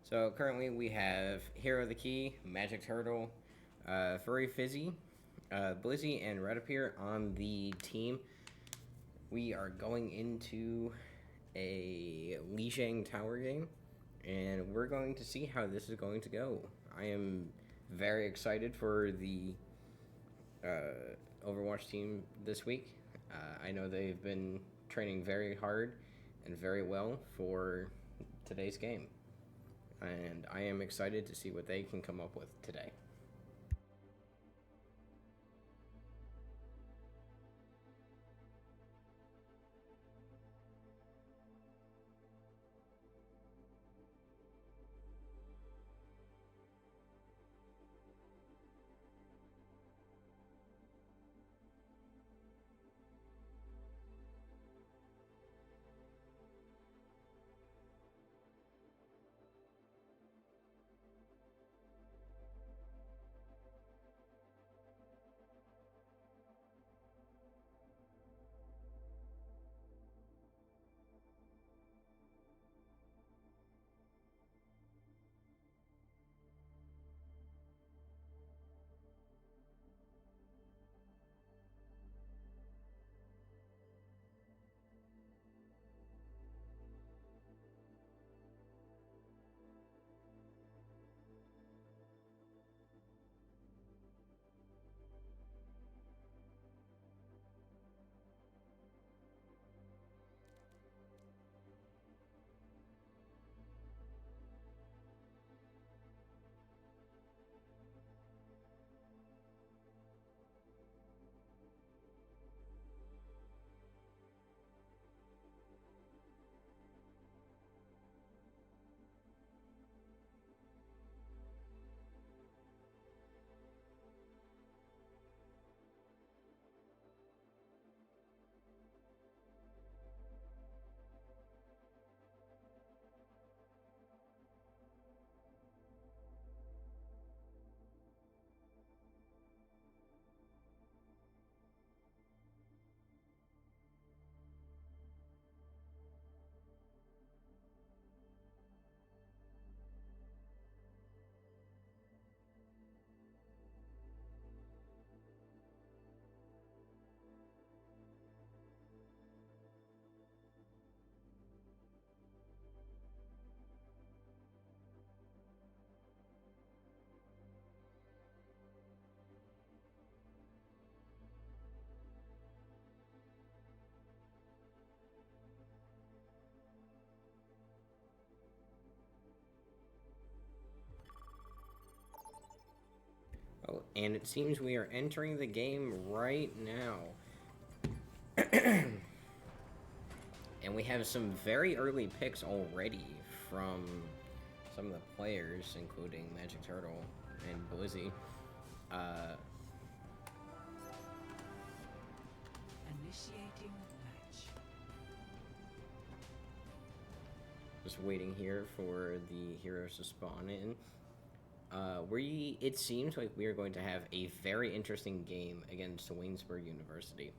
So currently we have Hero the Key, Magic Turtle, Furry Fizzy, Blizzy, and Redappear on the team. We are going into a Lijiang Tower game, and we're going to see how this is going to go. I am very excited for the Overwatch team this week. I know they've been training very hard and very well for today's game, and I am excited to see what they can come up with today. Oh, and it seems we are entering the game right now. And we have some very early picks already from some of the players, including Magic Turtle and Blizzy. Initiating match. Just waiting here for the heroes to spawn in. It seems like we are going to have a very interesting game against Waynesburg University.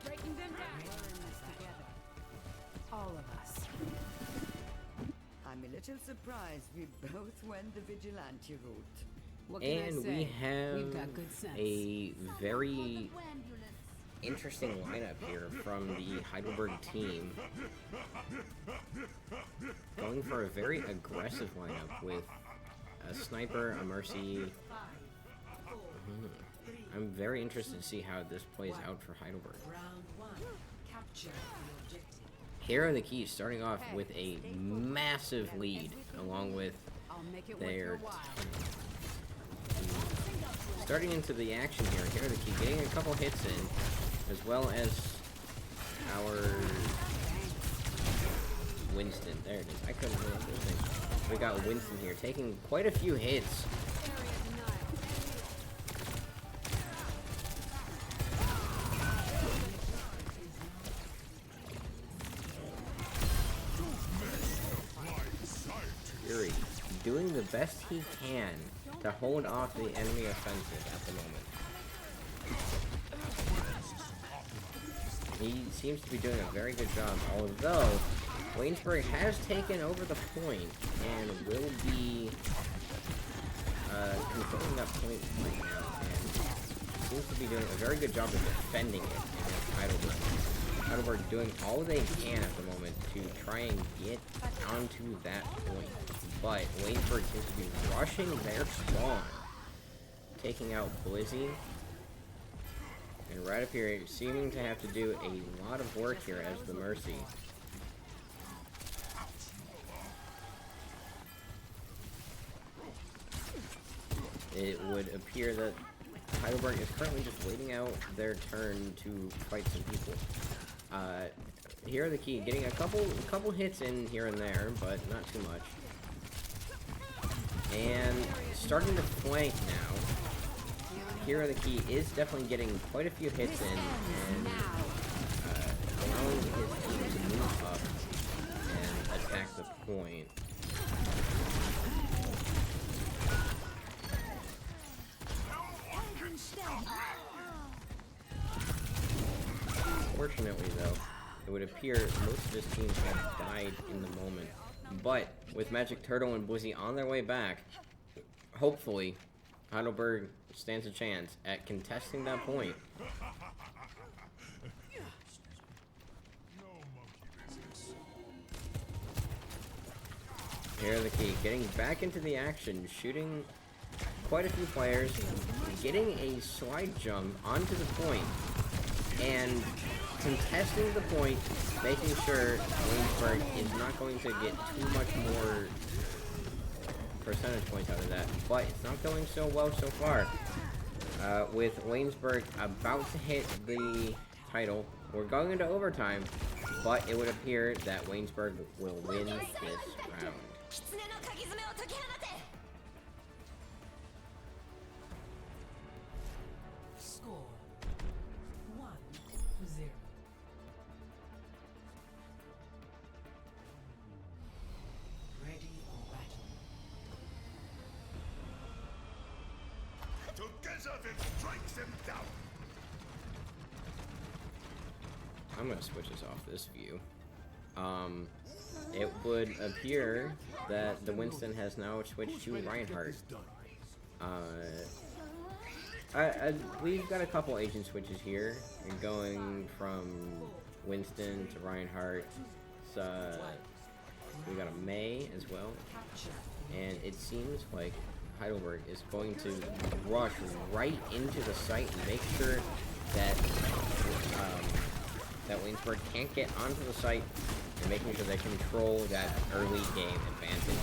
Breaking them down. We're in this together. All of us. I'm a little surprised we both went the vigilante route. What can I And say? we have We've got good sense. a very interesting lineup here from the Heidelberg team. Going for a very aggressive lineup with a sniper, a mercy. I'm very interested to see how this plays out for Heidelberg. Round one. Capture the objective. Hero the Key starting off with a massive lead, along with I'll make it their worth your while. starting into the action here. Hero the Key getting a couple hits in, as well as our Winston. There it is. I couldn't remember his name. We got Winston here taking quite a few hits. Fury doing the best he can to hold off the enemy offensive at the moment. He seems to be doing a very good job, although Waynesburg has taken over the point and will be controlling that point right now, and seems to be doing a very good job of defending it against Heidelberg. Heidelberg doing all they can at the moment to try and get onto that point, but Waynesburg seems to be rushing their spawn, taking out Blizzy. And right up here, seeming to have to do a lot of work here as the Mercy. It would appear that Heidelberg is currently just waiting out their turn to fight some people. Here are the key, getting a couple hits in here and there, but not too much. And starting to flank now. Here are the key is definitely getting quite a few hits in and allowing his team to move up and attack the point. Fortunately, though, it would appear most of his team have died in the moment. But with Magic Turtle and Blizzy on their way back, hopefully Heidelberg stands a chance at contesting that point. Here are the key, getting back into the action, shooting quite a few players, getting a slide jump onto the point, and contesting the point, making sure Waynesburg is not going to get too much more percentage points out of that, but it's not going so well so far. With Waynesburg about to hit the title, we're going into overtime, but it would appear that Waynesburg will win this round. Score 1-0. Ready for battle. Together then strike them down. I'm gonna switch this off this view. It would appear that the Winston has now switched to Reinhardt. We've got a couple agent switches here, going from Winston to Reinhardt. We got a May as well, and it seems like Heidelberg is going to rush right into the site and make sure that that Waynesburg can't get onto the site, and making sure they control that early game advantage.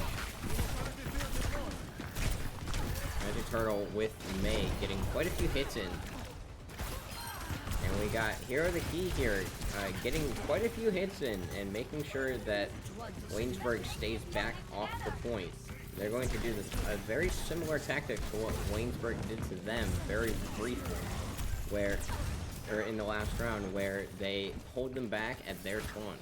Magic Turtle with May getting quite a few hits in. And we got Here are the Key here, getting quite a few hits in and making sure that Waynesburg stays back off the point. They're going to do this, a very similar tactic to what Waynesburg did to them very briefly, or in the last round, where they hold them back at their spawn.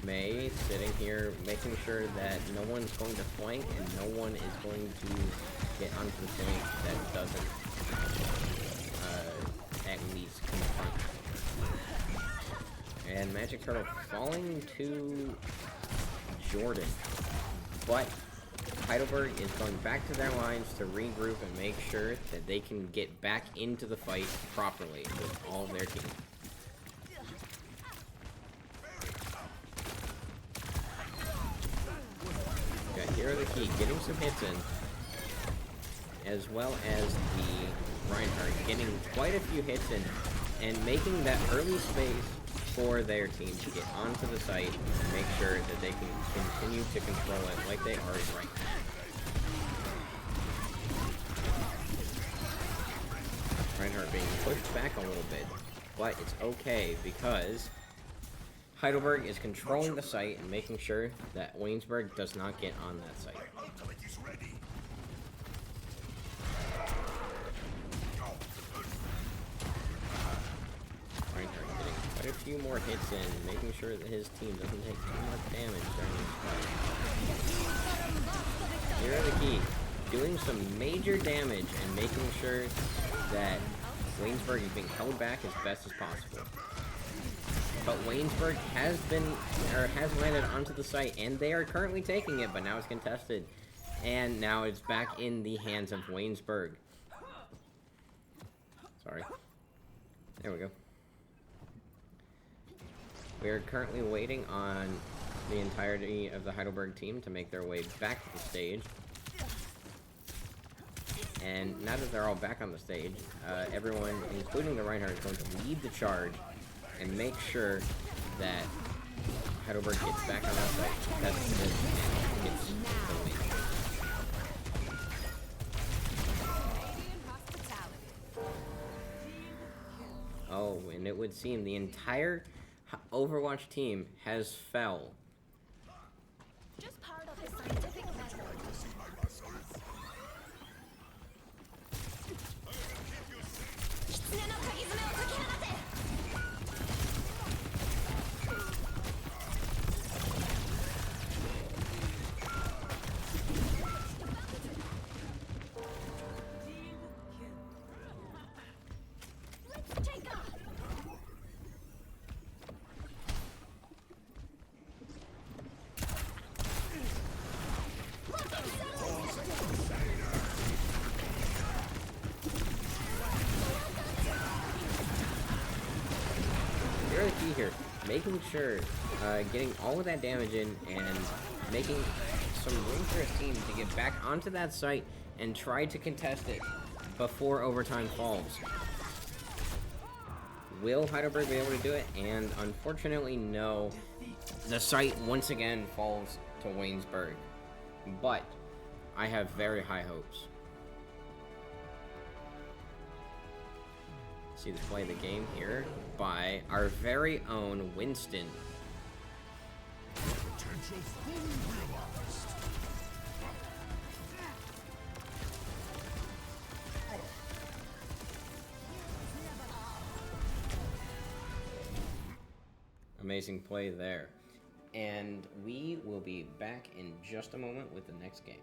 May sitting here, making sure that no one's going to flank and no one is going to get onto the point that doesn't at least confront. And Magic Turtle falling to Jordan, but Heidelberg is going back to their lines to regroup and make sure that they can get back into the fight properly with all of their team. Okay, Here are the Key, getting some hits in, as well as the Reinhardt getting quite a few hits in, and making that early space for their team to get onto the site and make sure that they can continue to control it like they are right now. Reinhardt being pushed back a little bit, but it's okay because Heidelberg is controlling the site and making sure that Waynesburg does not get on that site. Ultimate is ready. Reinhardt getting quite get a few more hits in, making sure that his team doesn't take too much damage during this fight. Here are the key. Doing some major damage and making sure that Waynesburg is being held back as best as possible. But Waynesburg has landed onto the site, and they are currently taking it, but now it's contested. And now it's back in the hands of Waynesburg. Sorry. There we go. We are currently waiting on the entirety of the Heidelberg team to make their way back to the stage. And now that they're all back on the stage, everyone, including the Reinhardt, is going to lead the charge and make sure that Heidelberg gets back on that site, tests it, and gets the win. Oh, and it would seem the entire Overwatch team has fell. Just part of his scientific method. Here's the key here. Making sure, getting all of that damage in and making some room for his team to get back onto that site and try to contest it before overtime falls. Will Heidelberg be able to do it? And unfortunately, no. The site once again falls to Waynesburg. But I have very high hopes. See the play of the game here by our very own Winston. Potential fully realized. Amazing play there. And we will be back in just a moment with the next game.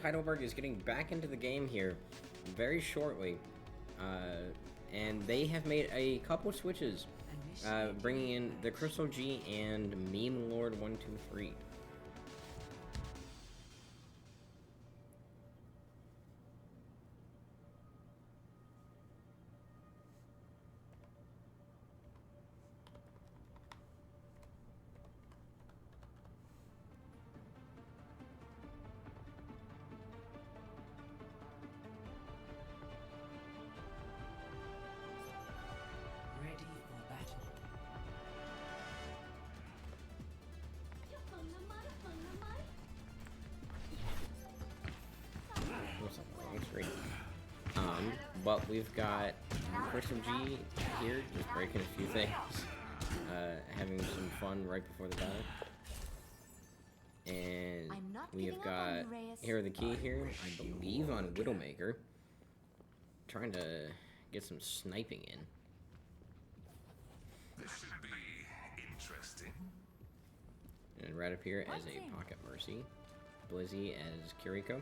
Heidelberg is getting back into the game here very shortly. And they have made a couple switches, bringing in the Crystal G and Meme Lord 123. Ready for battle. What's up, long screen? But we've got Crystal G here, just breaking a few things, having some fun right before the battle. And I'm not we have giving up on got you, Reyes. Hero the Key here, I believe on Widowmaker, trying to get some sniping in. This should be interesting. And right up here as a Pocket Mercy, Blizzy as Kiriko,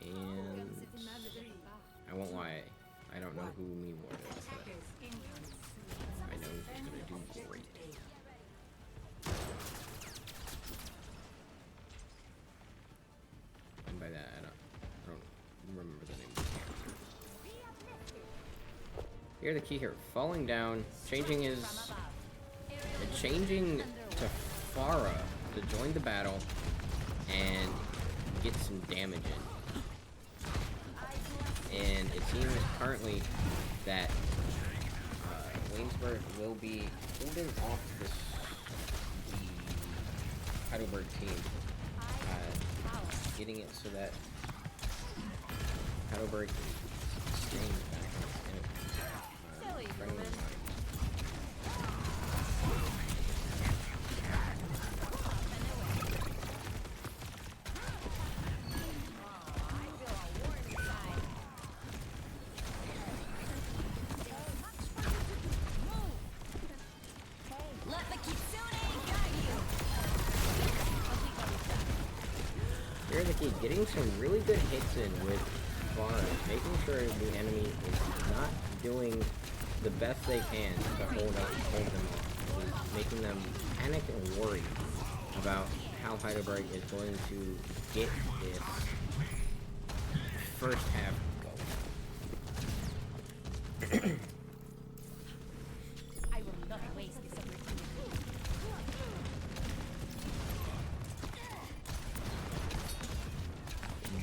and I won't lie, I don't know who Meme Lord is, but I know he's gonna do great. And by that, I don't remember the name of the character. Here the key here, falling down, changing to Farah to join the battle and get some damage in. And it seems currently that Waynesburg will be holding off the Heidelberg team, getting it so that Heidelberg is staying back in it. Friendly line. Here the key, getting some really good hits in with bars, making sure the enemy is not doing the best they can to hold them off, is making them panic and worry about how Heidelberg is going to get this first half going. I will not waste this opportunity.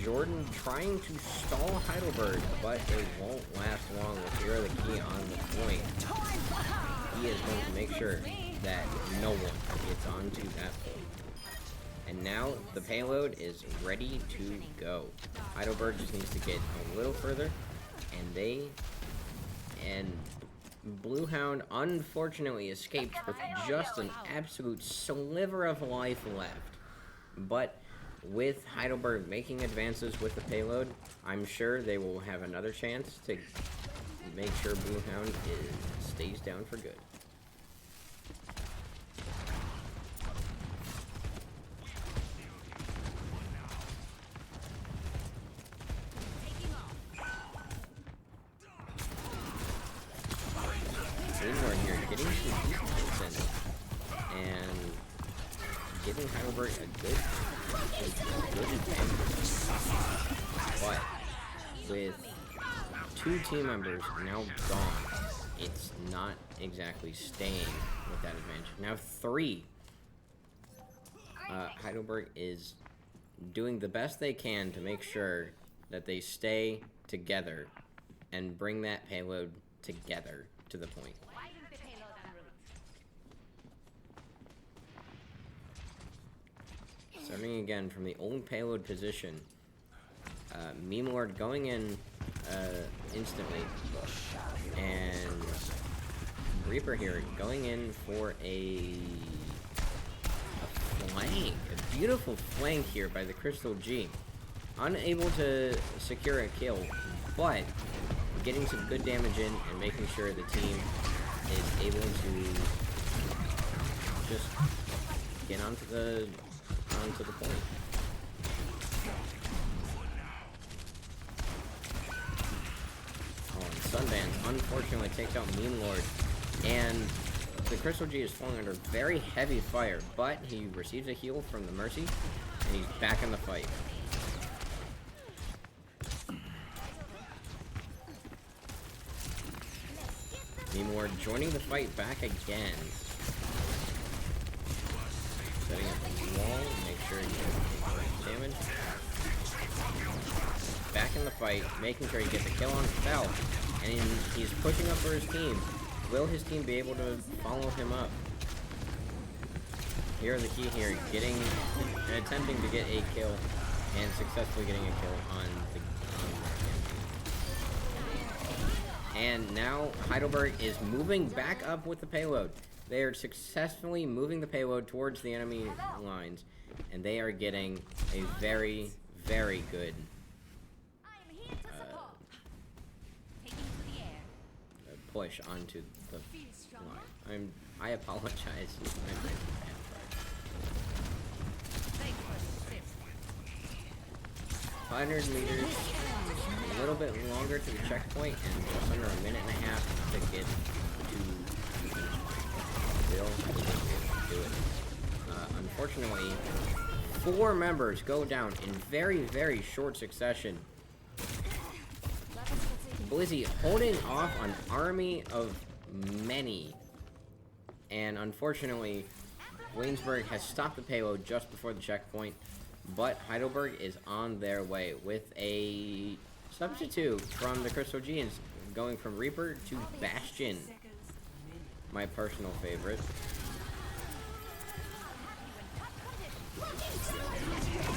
Jordan trying to stall Heidelberg, but it won't last long with Hero the Key on the point. He is going to make sure that no one gets onto that point. And now the payload is ready to go. Heidelberg just needs to get a little further, and Bluehound unfortunately escaped with just an absolute sliver of life left. But with Heidelberg making advances with the payload, I'm sure they will have another chance to make sure Bluehound stays down for good. Waynesburg here getting some decent hits in, and giving Heidelberg a good advantage. But with two team members now gone, it's not exactly staying with that advantage. Now three. Heidelberg is doing the best they can to make sure that they stay together and bring that payload together to the point. Starting again from the old payload position, Meme Lord going in instantly, and Reaper here going in for a flank, a beautiful flank here by the Crystal G. Unable to secure a kill, but getting some good damage in and making sure the team is able to just get onto the point. unfortunately takes out Meme Lord, and the Crystal G is falling under very heavy fire, but he receives a heal from the Mercy, and he's back in the fight. Meme Lord joining the fight back again. Setting up the wall, make sure he gets damage. Back in the fight, making sure he gets a kill on Fel, and he's pushing up for his team. Will his team be able to follow him up? Here are the key here, attempting to get a kill, and successfully getting a kill on the and now Heidelberg is moving back up with the payload. They are successfully moving the payload towards the enemy lines, and they are getting a very, very good push onto the line. I apologize. 500 meters, a little bit longer to the checkpoint, and just under a minute and a half to get to Bill do it. Unfortunately, 4 members go down in very, very short succession. Blizzy holding off an army of many, and unfortunately, Waynesburg has stopped the payload just before the checkpoint, but Heidelberg is on their way with a substitute from the Crystal Genes, going from Reaper to Bastion, my personal favorite.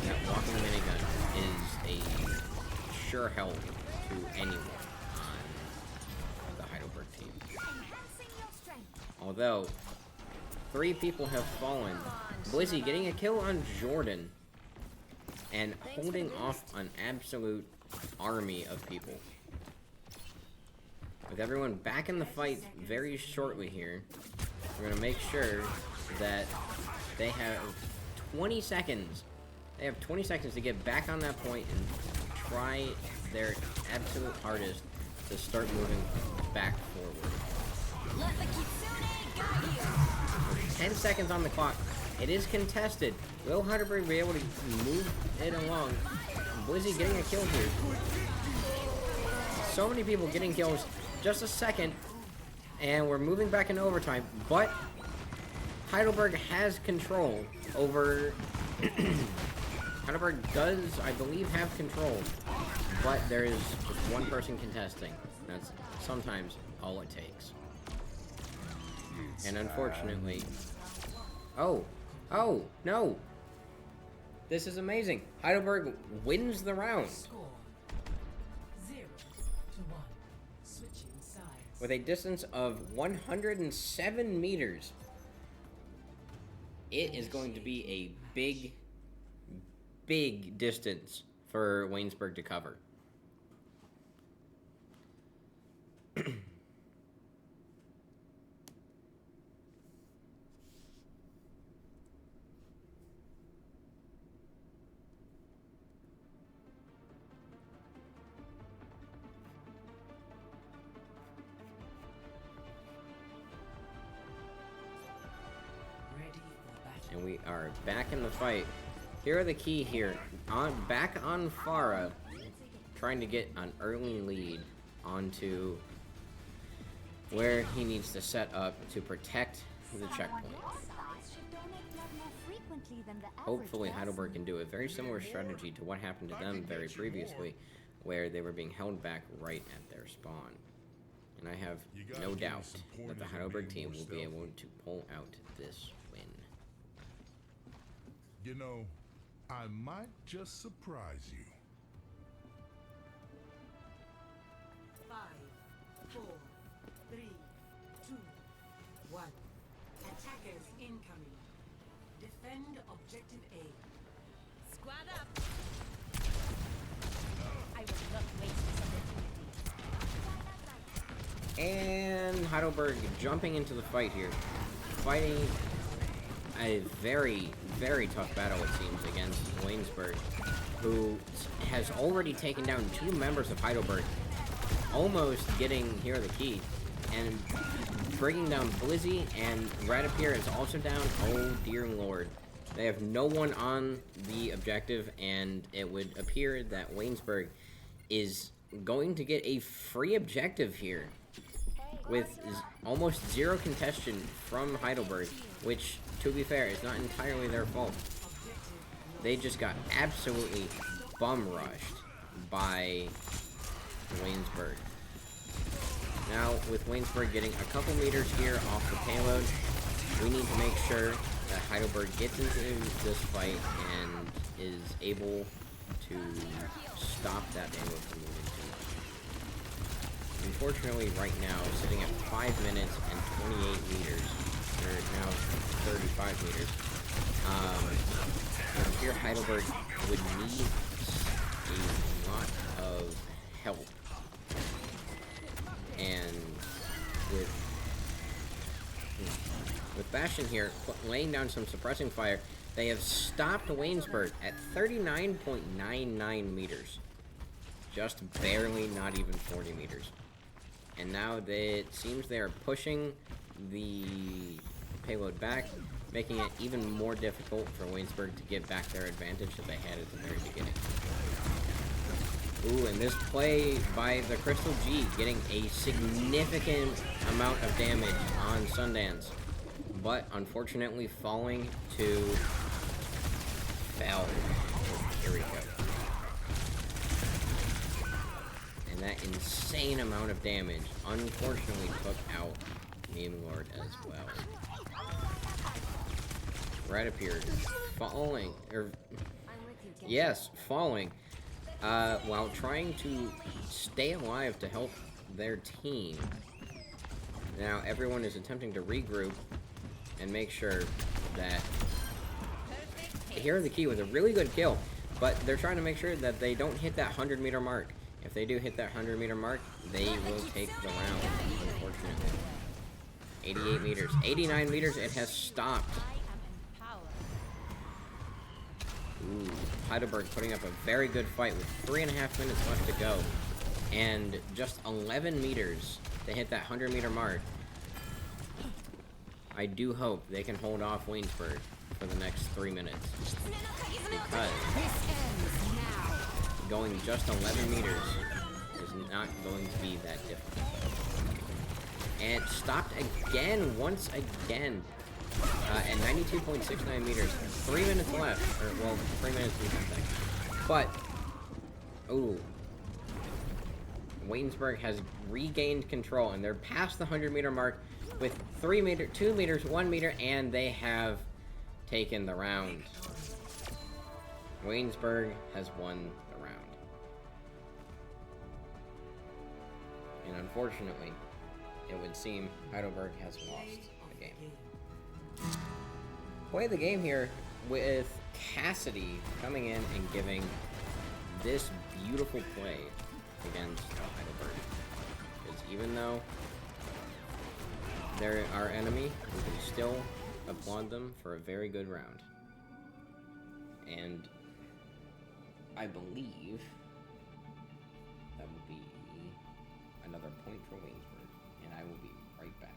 That walking minigun is a sure help to anyone on the Heidelberg team. Although 3 people have fallen, Blizzy getting a kill on Jordan and holding off an absolute army of people. With everyone back in the fight very shortly here, we're going to make sure that they have 20 seconds. They have 20 seconds to get back on that point and try their absolute hardest to start moving back forward. Let the Kitsune guide you. 10 seconds on the clock. It is contested. Will Heidelberg be able to move it along? Blizzy getting a kill here. So many people getting kills. Just a second. And we're moving back into overtime. But Heidelberg has control over... Heidelberg does, I believe, have control. But there is just one person contesting. That's sometimes all it takes. And unfortunately... Oh, no! This is amazing. Heidelberg wins the round. Score 0-1. Switching sides. With a distance of 107 meters. It is going to be a big, big distance for Waynesburg to cover. And we are back in the fight. Here are the key here. Back on Farah, trying to get an early lead onto where he needs to set up to protect the checkpoint. Hopefully Heidelberg can do a very similar strategy to what happened to them very previously, where they were being held back right at their spawn. And I have no doubt that the Heidelberg team will be able to pull out this win. You know, I might just surprise you. 5, 4, 3, 2, 1. Attackers incoming. Defend objective A. Squad up. I will not waste this opportunity. And Heidelberg jumping into the fight here. Fighting a very, very tough battle, it seems, against Waynesburg, who has already taken down 2 members of Heidelberg. almost getting Hero the Key and bringing down Blizzy, and Radipir is also down. Oh dear lord. They have no one on the objective, and it would appear that Waynesburg is going to get a free objective here with almost zero contestation from Heidelberg, which, to be fair, is not entirely their fault. They just got absolutely bum-rushed by Waynesburg. Now, with Waynesburg getting a couple meters here off the payload, we need to make sure that Heidelberg gets into this fight and is able to stop that payload from moving too much. Unfortunately, right now, sitting at 5 minutes and 28 meters, or now 35 meters, here Heidelberg would need a lot of help. And with Bastion here laying down some suppressing fire, they have stopped Waynesburg at 39.99 meters. Just barely, not even 40 meters. And now it seems they are pushing the payload back, making it even more difficult for Waynesburg to get back their advantage that they had at the very beginning. Ooh, and this play by the Crystal G getting a significant amount of damage on Sundance, but unfortunately falling to Fell. Here we go. And that insane amount of damage unfortunately took out Meme Lord as well. Radipir falling, falling. While trying to stay alive to help their team. Now everyone is attempting to regroup and make sure that Hero the Key was a really good kill, but they're trying to make sure that they don't hit that 100-meter mark. If they do hit that 100-meter mark, they will take the round, unfortunately. 88 meters. 89 meters, it has stopped. Ooh, Heidelberg putting up a very good fight with 3.5 minutes left to go. And just 11 meters to hit that 100-meter mark. I do hope they can hold off Waynesburg for the next 3 minutes. Because going just 11 meters is not going to be that difficult. And it stopped again, once again. At 92.69 meters, 3 minutes left, or well, 3 minutes and something. But, ooh, Waynesburg has regained control, and they're past the 100-meter mark with 3 meters, 2 meters, 1 meter, and they have taken the round. Waynesburg has won the round. And unfortunately, it would seem Heidelberg has lost the game. Play the game here with Cassidy coming in and giving this beautiful play against Heidelberg. Because even though they're our enemy, we can still applaud them for a very good round. And I believe that will be another point for Waynesburg, and I will be right back.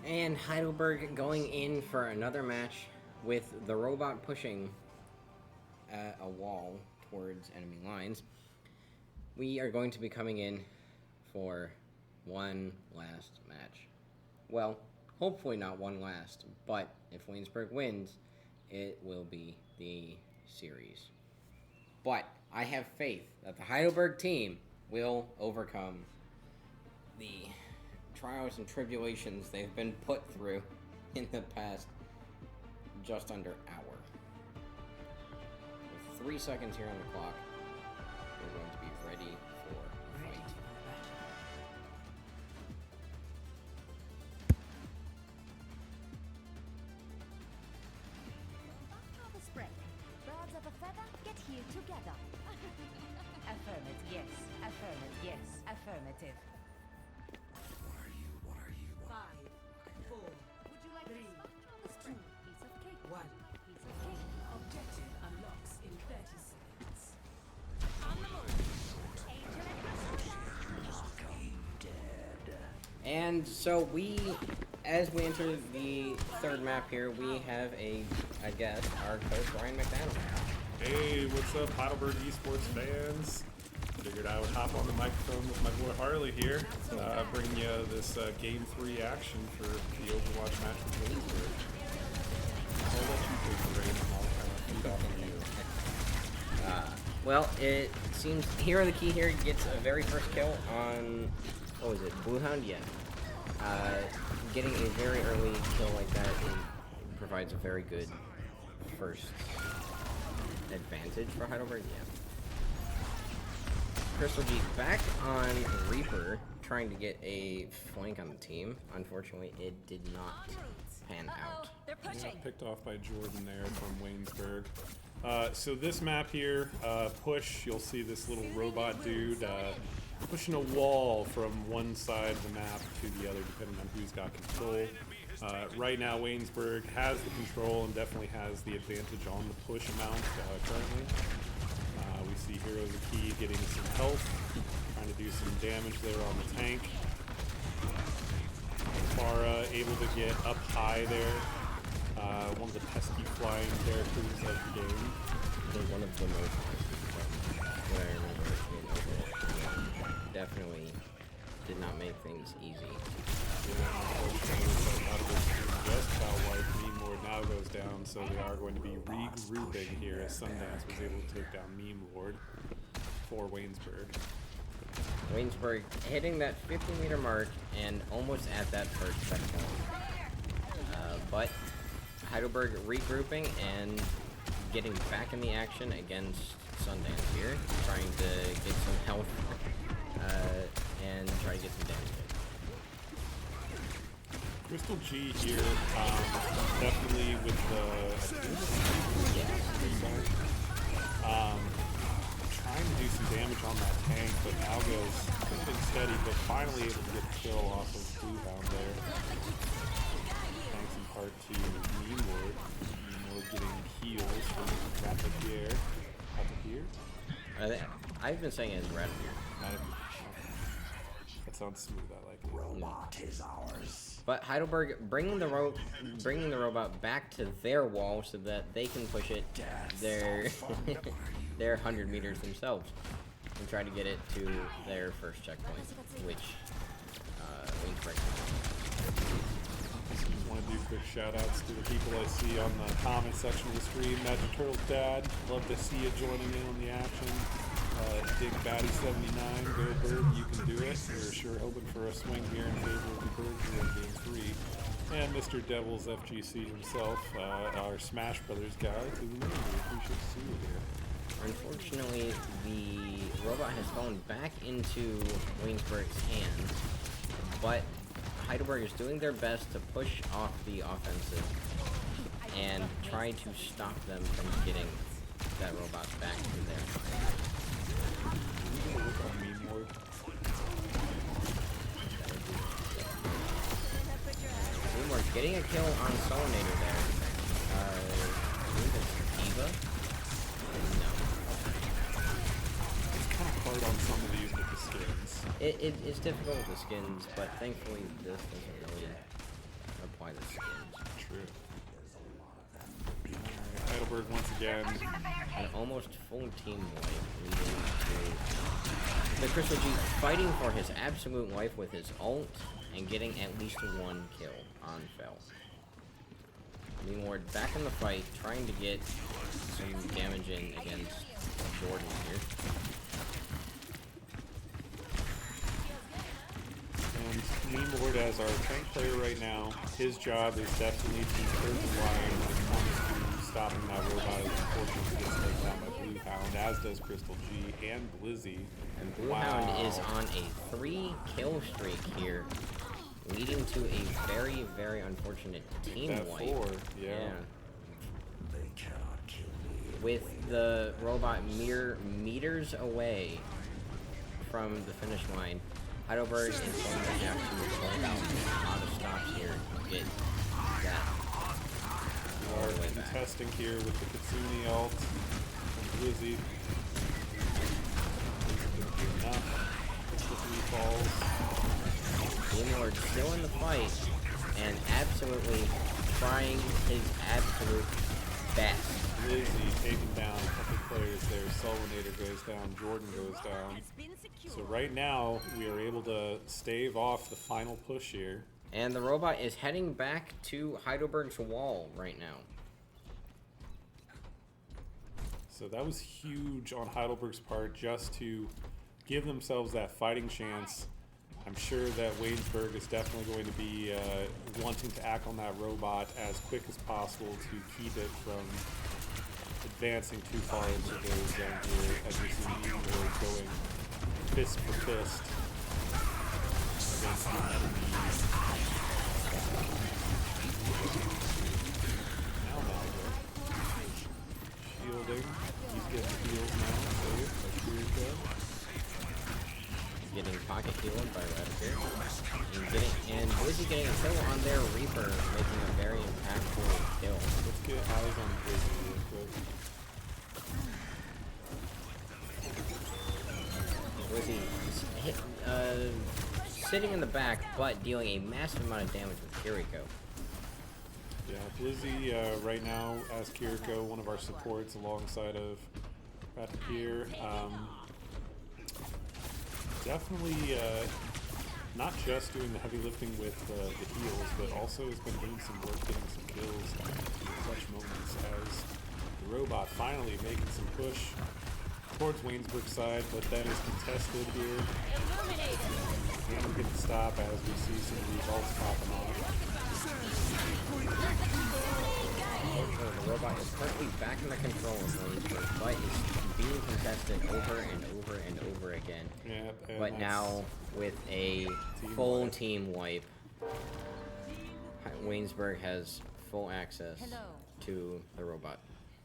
And Heidelberg going in for another match with the robot pushing a wall towards enemy lines. We are going to be coming in for one last match. Well, hopefully not one last, but if Waynesburg wins, it will be the series. But I have faith that the Heidelberg team will overcome the trials and tribulations they've been put through in the past just under hour. With 3 seconds here on the clock, we're going to be ready for a fight. Have a spray. Birds of a feather get here together. Affirmative, yes. Affirmative, yes. Affirmative. 5, 4, Would you like 3, a spot on the spray? Piece of cake. 1. Piece of cake. Objective unlocks in 30 seconds. On the move. Angel and And so as we enter the third map here, we have I guess, our coach Ryan McDaniel. Hey, what's up, Heidelberg esports fans? Figured I would hop on the microphone with my boy Harley here, bringing you this Game 3 action for the Overwatch match with Waynesburg. I'll let you take the reins and I'll kind of feed off of you. Well, it seems Hero the Key here gets a very first kill on, what was it, Bluehound? Yeah. Getting a very early kill like that provides a very good first advantage for Heidelberg, yeah. Crystal G back on Reaper, trying to get a flank on the team. Unfortunately, it did not pan out. They're pushing. Picked off by Jordan there from Waynesburg. So this map here, push, you'll see this little robot dude pushing a wall from one side of the map to the other, depending on who's got control. Right now, Waynesburg has the control and definitely has the advantage on the push amount currently. We see Hero the Key getting some health, trying to do some damage there on the tank. Farah able to get up high there. One of the pesky flying characters of the game. One of the most what I remember in Overwatch. Definitely did not make things easy. Just about like Meme Lord now goes down, so they are going to be regrouping here as Sundance was able to take down Meme Lord for Waynesburg. Waynesburg hitting that 50-meter mark and almost at that first checkpoint. But Heidelberg regrouping and getting back in the action against Sundance here, trying to get some health and try to get some damage. Crystal G here, definitely with the trying to do some damage on that tank, but Algo's been steady, but finally able to get a kill off of Bluehound there. Thanks in part to Meme Lord. Meme Lord getting heals from Rapid here. I've been saying it as Radapir. That sounds smooth. I like it. Robot is ours. But Heidelberg bringing the robot back to their wall so that they can push it their 100 meters themselves and try to get it to their first checkpoint, which Waynesburg. Just want to do quick shout outs to the people I see on the comment section of the stream. Magic Turtle's dad, love to see you joining in on the action. Big Batty 79, go Bird, you can do it. We're sure hoping for a swing here in favor of the Birds here in game 3. And Mr. Devil's FGC himself, our Smash Brothers guy, to the moon. We appreciate to see you here. Unfortunately, the robot has fallen back into Waynesburg's hands, but Heidelberg is doing their best to push off the offensive and try to stop them from getting that robot back to their We're getting a kill on Solinator there. I believe it's Diva? No. It's kind of hard on some of these with the skins. It's difficult with the skins, but thankfully this doesn't really apply to skins. True. Heidelberg once again. An almost full team wipe leading to the Crystal G fighting for his absolute life with his ult and getting at least one kill on Fell. Ward back in the fight, trying to get some damage in against Jordan here. And Ward, as our tank player right now, his job is definitely to curve the line when it comes to stopping that robot as unfortunately gets taken down by Blue Hound, as does Crystal G and Blizzy. And Blue Hound is on a 3-kill streak here, leading to a very, very unfortunate team that wipe. 4, yeah. They cannot kill me. With the robot mere meters away from the finish line, Heidelberg is going to have to pull out a lot of stops here to get that all the way back. Contesting here with the Kitsune ult and Blizzy. Enough. It's the 3 falls. Lord still in the fight and absolutely trying his absolute best. Blizzy taking down a couple players there. Solinator goes down, Jordan goes down. So right now we are able to stave off the final push here. And the robot is heading back to Heidelberg's wall right now. So that was huge on Heidelberg's part just to give themselves that fighting chance. I'm sure that Waynesburg is definitely going to be wanting to act on that robot as quick as possible to keep it from advancing too far into those down here, as we see Waynesburg going fist for fist against the enemies. Now shielding. He's getting healed now, so that's pretty good. Getting pocket healed by Radapir. And Blizzy getting a kill on their Reaper, making a very impactful kill. Let's get eyes on Blizzy real quick. Blizzy sitting in the back, but dealing a massive amount of damage with Kiriko. Yeah, Blizzy right now as Kiriko, one of our supports alongside of Radapir. Definitely not just doing the heavy lifting with the heals, but also has been doing some work getting some kills in clutch moments as the robot finally making some push towards Waynesburg's side, but then is contested here. And we get the stop as we see some of these ults popping off. The robot is currently back in the control of Waynesburg, but is being contested over and over and over again. Yeah, but now with a full team wipe, Waynesburg has full access to the robot.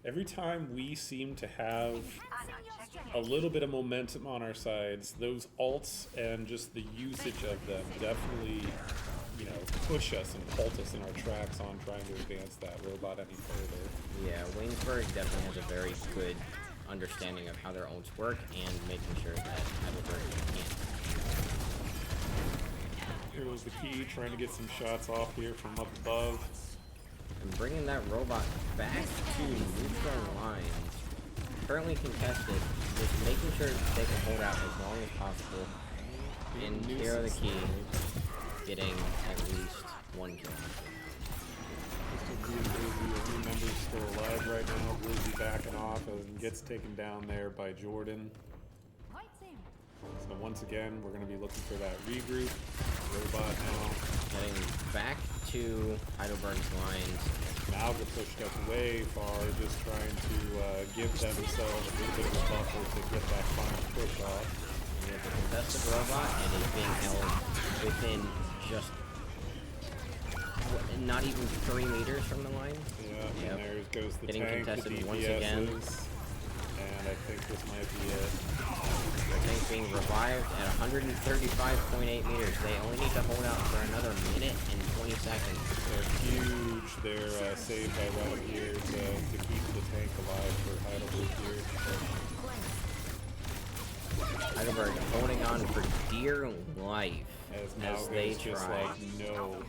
Every time we seem to have a little bit of momentum on our sides, those ults and just the usage of them definitely, you know, push us and halt us in our tracks on trying to advance that robot any further. Yeah, Waynesburg definitely has a very good understanding of how their ults work and making sure that Heidelberg can't. Here was the key, trying to get some shots off here from up above. And bringing that robot back to neutral lines, currently contested, just making sure they can hold out as long as possible. And here are the key, getting at least 1 kill. The only member still alive right now. Blizzy backing off and gets taken down there by Jordan. So once again, we're going to be looking for that regroup. Robot now. Getting back to Heidelberg's lines. Malga pushed up way far, just trying to give themselves a little bit of a buffer to get that final push off. And with the contested robot, it is being held within just not even 3 meters from the line. Yeah, and there goes the Getting tank, contested the once again. DPSs, and I think this might be it. The tank being revived at 135.8 meters. They only need to hold out for another minute and 20 seconds. They're huge. They're saved by right here to keep the tank alive for Heidelberg here. Heidelberg holding on for dear life as they Malga's just try. like, no.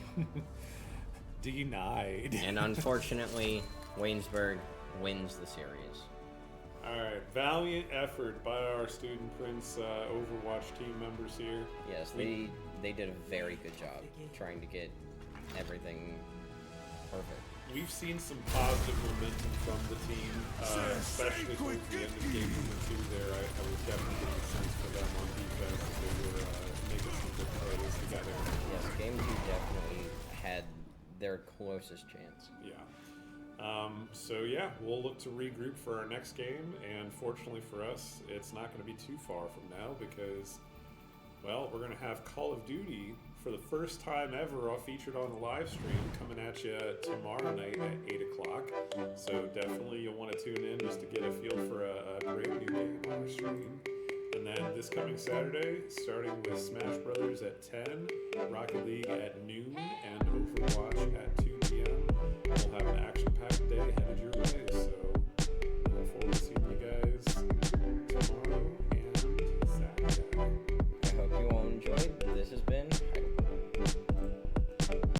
Denied. And unfortunately, Waynesburg wins the series. Alright, valiant effort by our Student Prince Overwatch team members here. Yes, they did a very good job trying to get everything perfect. We've seen some positive momentum from the team, especially towards the end of game number 2 there. I was definitely getting a sense for them on defense. They were making some good plays together. Yes, game 2 definitely had their closest chance. Yeah. So yeah, we'll look to regroup for our next game, and fortunately for us, it's not going to be too far from now because, well, we're going to have Call of Duty for the first time ever featured on the live stream coming at you tomorrow night at 8 o'clock. So definitely you'll want to tune in just to get a feel for a great new game on our stream. And then this coming Saturday, starting with Smash Brothers at 10, Rocket League at noon,